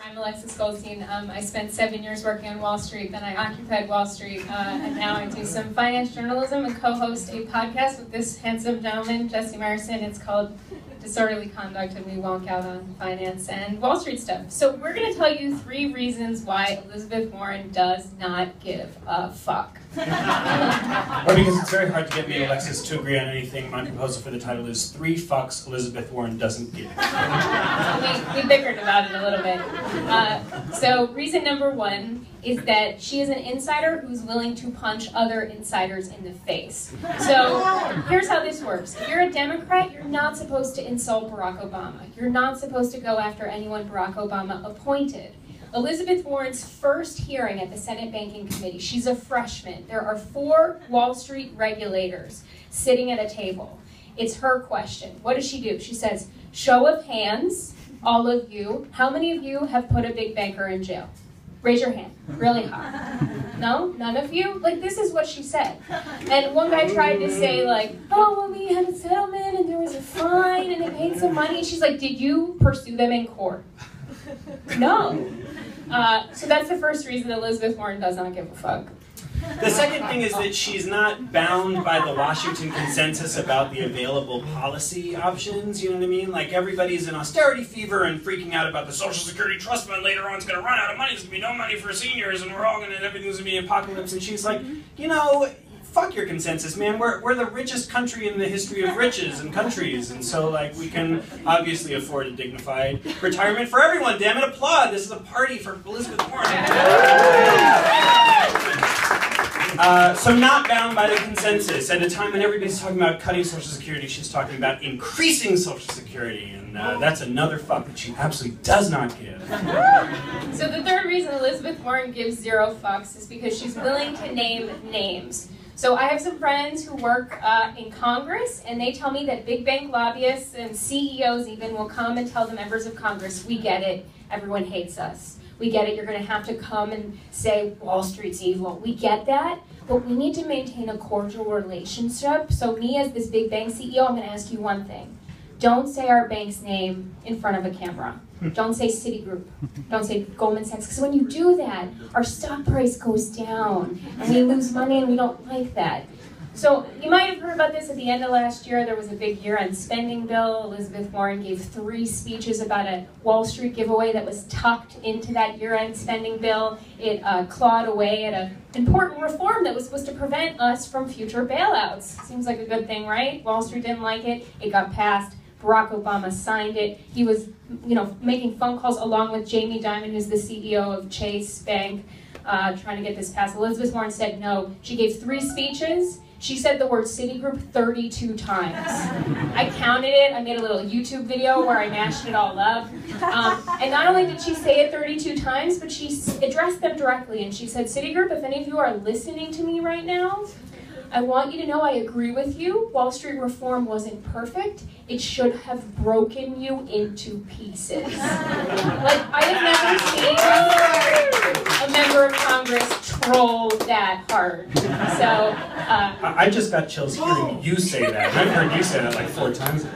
I'm Alexis Goldstein. I spent 7 years working on Wall Street, then I occupied Wall Street, and now I do some finance journalism and co-host a podcast with this handsome gentleman, Myerson. It's called Disorderly Conduct, and we wonk out on finance and Wall Street stuff. So we're going to tell you 3 reasons why Elizabeth Warren does not give a fuck. Or because it's very hard to get me and Alexis to agree on anything. My proposal for the title is 3 fucks Elizabeth Warren doesn't give. We bickered about it a little bit. So reason number 1 is that she is an insider who's willing to punch other insiders in the face. So here's how this works. If you're a Democrat, you're not supposed to insult Barack Obama. You're not supposed to go after anyone Barack Obama appointed. Elizabeth Warren's first hearing at the Senate Banking Committee, she's a freshman. There are 4 Wall Street regulators sitting at a table. It's her question. What does she do? She says, show of hands, all of you, how many of you have put a big banker in jail? Raise your hand, really high. No? None of you? Like, this is what she said. And one guy tried to say, like, oh, well, we had a settlement and there was a fine and they paid some money. She's like, did you pursue them in court? No. So that's the first reason Elizabeth Warren does not give a fuck. The second thing is that she's not bound by the Washington consensus about the available policy options, you know what I mean? Like, everybody's in austerity fever and freaking out about the Social Security Trust Fund later on is going to run out of money, there's going to be no money for seniors, and we're all going to, everything's going to be an apocalypse, and she's like, you know, fuck your consensus, man. We're the richest country in the history of riches and countries, and so, like, we can obviously afford a dignified retirement for everyone. Damn it, applaud. This is a party for Elizabeth Warren. So not bound by the consensus. At a time when everybody's talking about cutting Social Security, she's talking about increasing Social Security, and that's another fuck that she absolutely does not give. So the third reason Elizabeth Warren gives 0 fucks is because she's willing to name names. So I have some friends who work in Congress, and they tell me that big bank lobbyists and CEOs even will come and tell the members of Congress, we get it, everyone hates us. We get it, you're going to have to come and say Wall Street's evil. We get that, but we need to maintain a cordial relationship. So me as this big bank CEO, I'm going to ask you one thing. Don't say our bank's name in front of a camera. Don't say Citigroup. Don't say Goldman Sachs. Because when you do that, our stock price goes down, and we lose money, and we don't like that. So you might have heard about this at the end of last year. There was a big year-end spending bill. Elizabeth Warren gave 3 speeches about a Wall Street giveaway that was tucked into that year-end spending bill. It clawed away at an important reform that was supposed to prevent us from future bailouts. Seems like a good thing, right? Wall Street didn't like it. It got passed. Barack Obama signed it. He was, making phone calls along with Jamie Dimon, who's the CEO of Chase Bank, trying to get this passed. Elizabeth Warren said no. She gave 3 speeches. She said the word Citigroup 32 times. I counted it. I made a little YouTube video where I mashed it all up. And not only did she say it 32 times, but she addressed them directly. And she said, Citigroup, if any of you are listening to me right now, I want you to know I agree with you. Wall Street reform wasn't perfect. It should have broken you into pieces. Like, I have never seen a member of Congress troll that hard. So, I just got chills hearing you say that. I've heard you say that like 4 times.